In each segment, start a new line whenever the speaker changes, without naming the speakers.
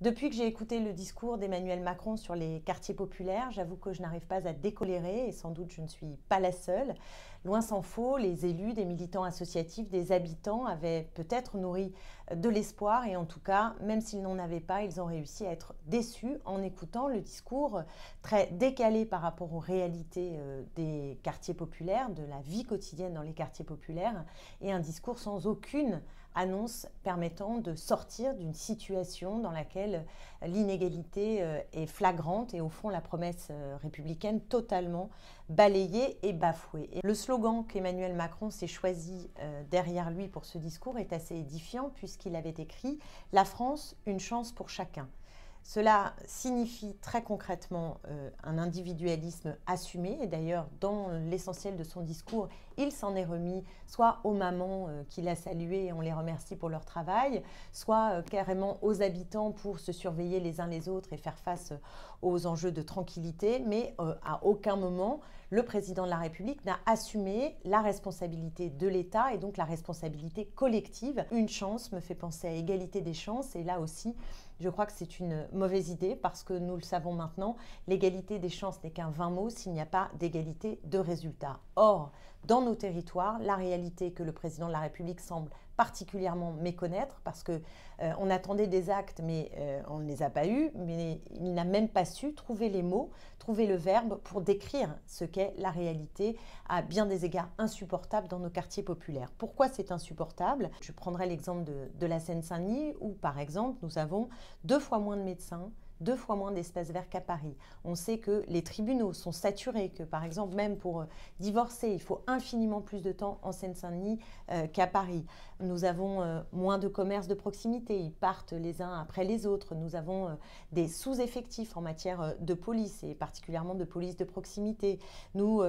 Depuis que j'ai écouté le discours d'Emmanuel Macron sur les quartiers populaires, j'avoue que je n'arrive pas à décolérer et sans doute je ne suis pas la seule. Loin s'en faut, les élus, des militants associatifs, des habitants avaient peut-être nourri de l'espoir et en tout cas, même s'ils n'en avaient pas, ils ont réussi à être déçus en écoutant le discours très décalé par rapport aux réalités des quartiers populaires, de la vie quotidienne dans les quartiers populaires et un discours sans aucune annonce permettant de sortir d'une situation dans laquelle l'inégalité est flagrante et au fond la promesse républicaine totalement balayée et bafouée. Et le slogan qu'Emmanuel Macron s'est choisi derrière lui pour ce discours est assez édifiant puisqu'il avait écrit « La France, une chance pour chacun ». Cela signifie très concrètement un individualisme assumé et d'ailleurs dans l'essentiel de son discours, il s'en est remis soit aux mamans qu'il a saluées et on les remercie pour leur travail, soit carrément aux habitants pour se surveiller les uns les autres et faire face aux enjeux de tranquillité, mais à aucun moment le président de la République n'a assumé la responsabilité de l'État et donc la responsabilité collective. Une chance me fait penser à égalité des chances et là aussi, je crois que c'est une mauvaise idée parce que nous le savons maintenant, l'égalité des chances n'est qu'un vain mot s'il n'y a pas d'égalité de résultats. Or, dans nos territoires, la réalité que le président de la République semble particulièrement méconnaître parce qu'on attendait des actes mais on ne les a pas eus, mais il n'a même pas su trouver les mots, trouver le verbe pour décrire ce qu'est la réalité à bien des égards insupportable dans nos quartiers populaires. Pourquoi c'est insupportable? Je prendrai l'exemple de la Seine-Saint-Denis où par exemple nous avons 2 fois moins de médecins, 2 fois moins d'espaces verts qu'à Paris. On sait que les tribunaux sont saturés, que par exemple même pour divorcer, il faut infiniment plus de temps en Seine-Saint-Denis qu'à Paris. Nous avons moins de commerces de proximité, ils partent les uns après les autres. Nous avons des sous-effectifs en matière de police et particulièrement de police de proximité. Nous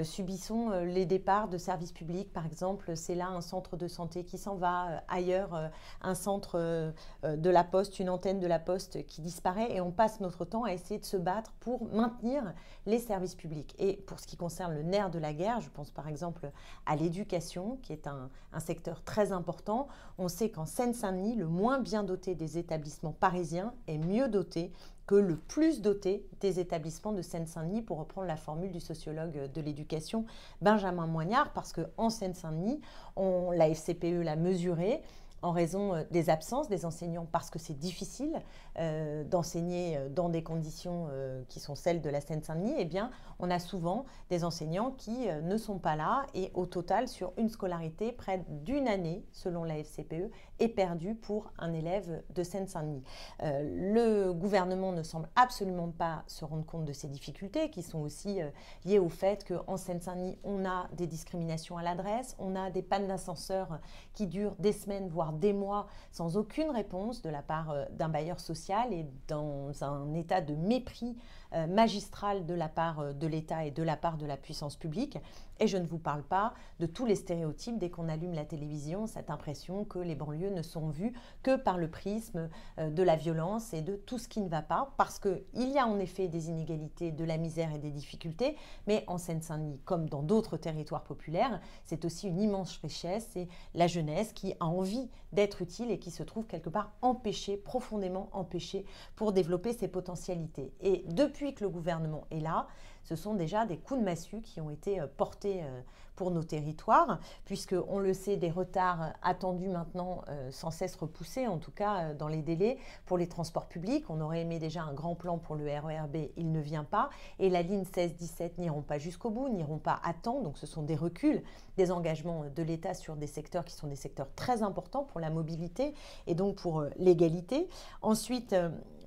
subissons les départs de services publics, par exemple, c'est là un centre de santé qui s'en va, ailleurs un centre de la Poste, une antenne de la Poste qui disparaît et on passe notre temps à essayer de se battre pour maintenir les services publics. Et pour ce qui concerne le nerf de la guerre, je pense par exemple à l'éducation, qui est un secteur très important. On sait qu'en Seine-Saint-Denis, le moins bien doté des établissements parisiens est mieux doté que le plus doté des établissements de Seine-Saint-Denis, pour reprendre la formule du sociologue de l'éducation Benjamin Moignard, parce qu'en Seine-Saint-Denis, la FCPE l'a mesuré, en raison des absences des enseignants parce que c'est difficile d'enseigner dans des conditions qui sont celles de la Seine-Saint-Denis, eh bien, on a souvent des enseignants qui ne sont pas là et au total, sur une scolarité, près d'une année, selon la FCPE, est perdue pour un élève de Seine-Saint-Denis. Le gouvernement ne semble absolument pas se rendre compte de ces difficultés qui sont aussi liées au fait qu'en Seine-Saint-Denis, on a des discriminations à l'adresse, on a des pannes d'ascenseurs qui durent des semaines, voire des mois sans aucune réponse de la part d'un bailleur social et dans un état de mépris magistral de la part de l'État et de la part de la puissance publique. Et je ne vous parle pas de tous les stéréotypes dès qu'on allume la télévision, cette impression que les banlieues ne sont vues que par le prisme de la violence et de tout ce qui ne va pas, parce qu'il y a en effet des inégalités, de la misère et des difficultés, mais en Seine-Saint-Denis, comme dans d'autres territoires populaires, c'est aussi une immense richesse, c'est la jeunesse qui a envie d'être utile et qui se trouve quelque part empêchée, profondément empêchée pour développer ses potentialités. Et depuis que le gouvernement est là, ce sont déjà des coups de massue qui ont été portés pour nos territoires, puisqu'on le sait, des retards attendus maintenant sans cesse repoussés, en tout cas dans les délais pour les transports publics. On aurait aimé déjà un grand plan pour le RER B, il ne vient pas, et la ligne 16-17 n'iront pas jusqu'au bout, n'iront pas à temps, donc ce sont des reculs, des engagements de l'État sur des secteurs qui sont des secteurs très importants pour la mobilité et donc pour l'égalité. Ensuite,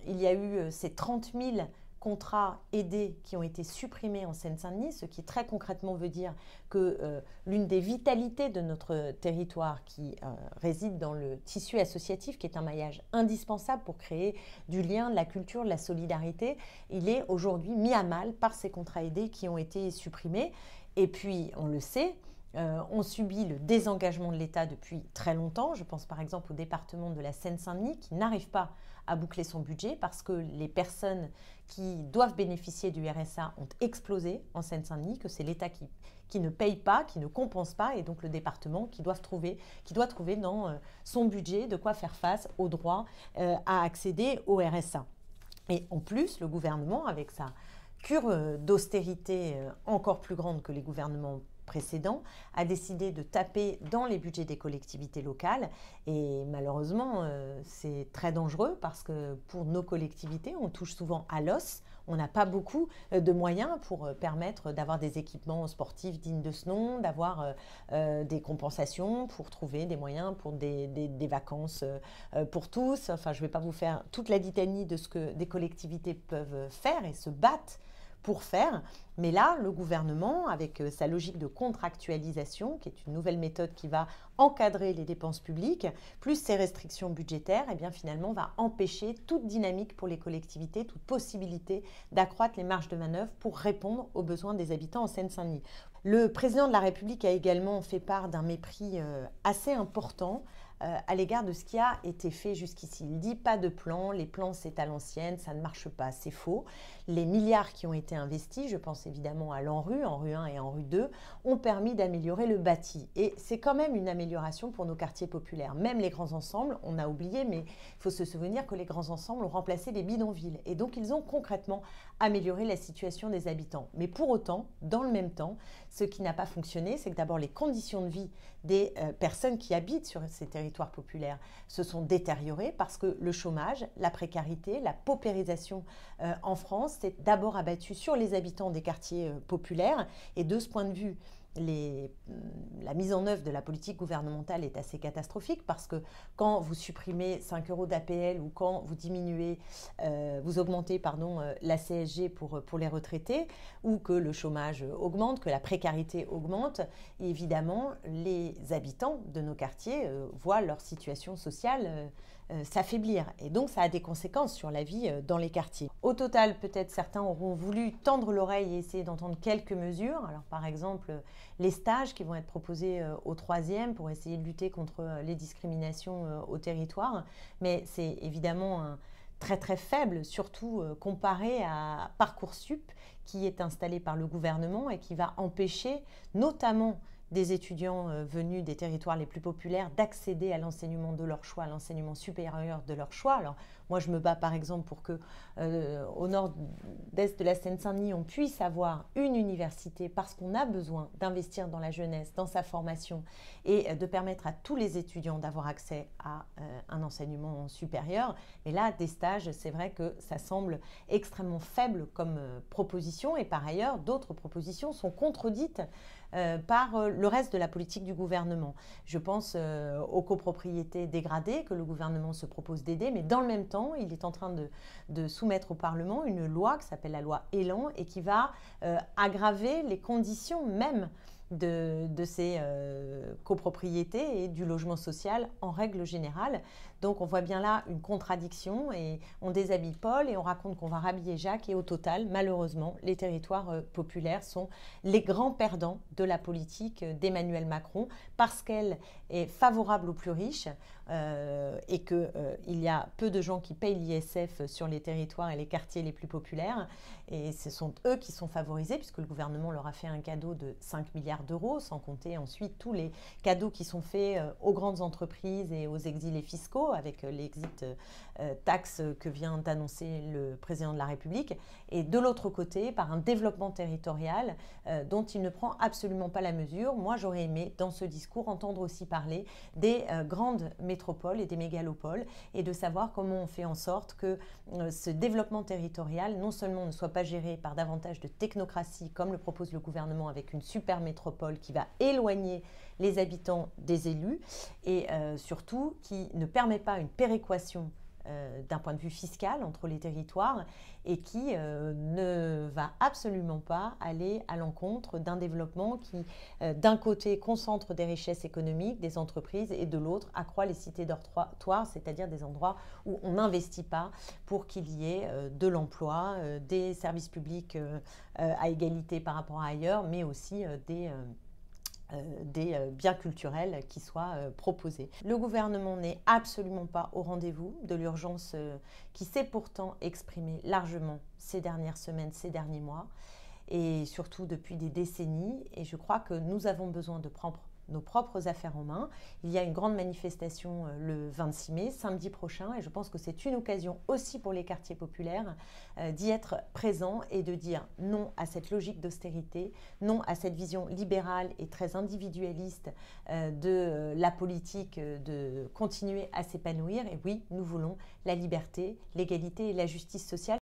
il y a eu ces 30 000 contrats aidés qui ont été supprimés en Seine-Saint-Denis, ce qui très concrètement veut dire que l'une des vitalités de notre territoire qui réside dans le tissu associatif, qui est un maillage indispensable pour créer du lien, de la culture, de la solidarité, il est aujourd'hui mis à mal par ces contrats aidés qui ont été supprimés. Et puis, on le sait, ont subi le désengagement de l'État depuis très longtemps. Je pense par exemple au département de la Seine-Saint-Denis qui n'arrive pas à boucler son budget parce que les personnes qui doivent bénéficier du RSA ont explosé en Seine-Saint-Denis, que c'est l'État qui ne paye pas, qui ne compense pas, et donc le département qui doit trouver dans son budget de quoi faire face au droit à accéder au RSA. Et en plus, le gouvernement, avec sa cure d'austérité encore plus grande que les gouvernements précédents, a décidé de taper dans les budgets des collectivités locales. Et malheureusement, c'est très dangereux parce que pour nos collectivités, on touche souvent à l'os. On n'a pas beaucoup de moyens pour permettre d'avoir des équipements sportifs dignes de ce nom, d'avoir des compensations, pour trouver des moyens pour des vacances pour tous. Enfin, je ne vais pas vous faire toute la litanie de ce que des collectivités peuvent faire et se battent pour faire. Mais là, le gouvernement, avec sa logique de contractualisation, qui est une nouvelle méthode qui va encadrer les dépenses publiques, plus ses restrictions budgétaires, et bien finalement va empêcher toute dynamique pour les collectivités, toute possibilité d'accroître les marges de manœuvre pour répondre aux besoins des habitants en Seine-Saint-Denis. Le président de la République a également fait part d'un mépris assez important à l'égard de ce qui a été fait jusqu'ici. Il dit pas de plan, les plans c'est à l'ancienne, ça ne marche pas, c'est faux. Les milliards qui ont été investis, je pense évidemment à l'ANRU, ANRU 1 et ANRU 2, ont permis d'améliorer le bâti. Et c'est quand même une amélioration pour nos quartiers populaires. Même les grands ensembles, on a oublié, mais il faut se souvenir que les grands ensembles ont remplacé les bidonvilles. Et donc ils ont concrètement amélioré la situation des habitants. Mais pour autant, dans le même temps, ce qui n'a pas fonctionné, c'est que d'abord les conditions de vie des personnes qui habitent sur ces territoires populaires se sont détériorées parce que le chômage, la précarité, la paupérisation en France s'est d'abord abattue sur les habitants des quartiers populaires. Et de ce point de vue, la mise en œuvre de la politique gouvernementale est assez catastrophique parce que quand vous supprimez 5 € d'APL ou quand vous diminuez, vous augmentez la CSG pour les retraités ou que le chômage augmente, que la précarité augmente, évidemment les habitants de nos quartiers voient leur situation sociale s'affaiblir. Et donc, ça a des conséquences sur la vie dans les quartiers. Au total, peut-être certains auront voulu tendre l'oreille et essayer d'entendre quelques mesures. Alors, par exemple, les stages qui vont être proposés au 3e pour essayer de lutter contre les discriminations au territoire. Mais c'est évidemment très très faible, surtout comparé à Parcoursup, qui est installé par le gouvernement et qui va empêcher notamment des étudiants venus des territoires les plus populaires d'accéder à l'enseignement de leur choix, à l'enseignement supérieur de leur choix. Alors moi je me bats par exemple pour que au nord-est de la Seine-Saint-Denis on puisse avoir une université parce qu'on a besoin d'investir dans la jeunesse, dans sa formation et de permettre à tous les étudiants d'avoir accès à un enseignement supérieur. Et là des stages, c'est vrai que ça semble extrêmement faible comme proposition et par ailleurs d'autres propositions sont contredites par le reste de la politique du gouvernement. Je pense aux copropriétés dégradées que le gouvernement se propose d'aider, mais dans le même temps, il est en train de soumettre au Parlement une loi qui s'appelle la loi Elan et qui va aggraver les conditions même de ces copropriétés et du logement social en règle générale. Donc on voit bien là une contradiction et on déshabille Paul et on raconte qu'on va rhabiller Jacques et au total, malheureusement, les territoires populaires sont les grands perdants de la politique d'Emmanuel Macron parce qu'elle est favorable aux plus riches et qu'il y a peu de gens qui payent l'ISF sur les territoires et les quartiers les plus populaires et ce sont eux qui sont favorisés puisque le gouvernement leur a fait un cadeau de 5 milliards d'euros sans compter ensuite tous les cadeaux qui sont faits aux grandes entreprises et aux exilés fiscaux avec l'exit tax que vient d'annoncer le président de la République et de l'autre côté par un développement territorial dont il ne prend absolument pas la mesure. Moi j'aurais aimé dans ce discours entendre aussi parler des grandes métropoles et des mégalopoles et de savoir comment on fait en sorte que ce développement territorial non seulement ne soit pas géré par davantage de technocratie comme le propose le gouvernement avec une super métropole qui va éloigner les habitants des élus et surtout qui ne permet pas une péréquation d'un point de vue fiscal entre les territoires et qui ne va absolument pas aller à l'encontre d'un développement qui, d'un côté, concentre des richesses économiques, des entreprises et de l'autre, accroît les cités dortoirs, c'est-à-dire des endroits où on n'investit pas pour qu'il y ait de l'emploi, des services publics à égalité par rapport à ailleurs, mais aussi des biens culturels qui soient proposés. Le gouvernement n'est absolument pas au rendez-vous de l'urgence qui s'est pourtant exprimée largement ces dernières semaines, ces derniers mois, et surtout depuis des décennies. Et je crois que nous avons besoin de prendre nos propres affaires en main. Il y a une grande manifestation le 26 mai, samedi prochain, et je pense que c'est une occasion aussi pour les quartiers populaires d'y être présents et de dire non à cette logique d'austérité, non à cette vision libérale et très individualiste de la politique de continuer à s'épanouir. Et oui, nous voulons la liberté, l'égalité et la justice sociale.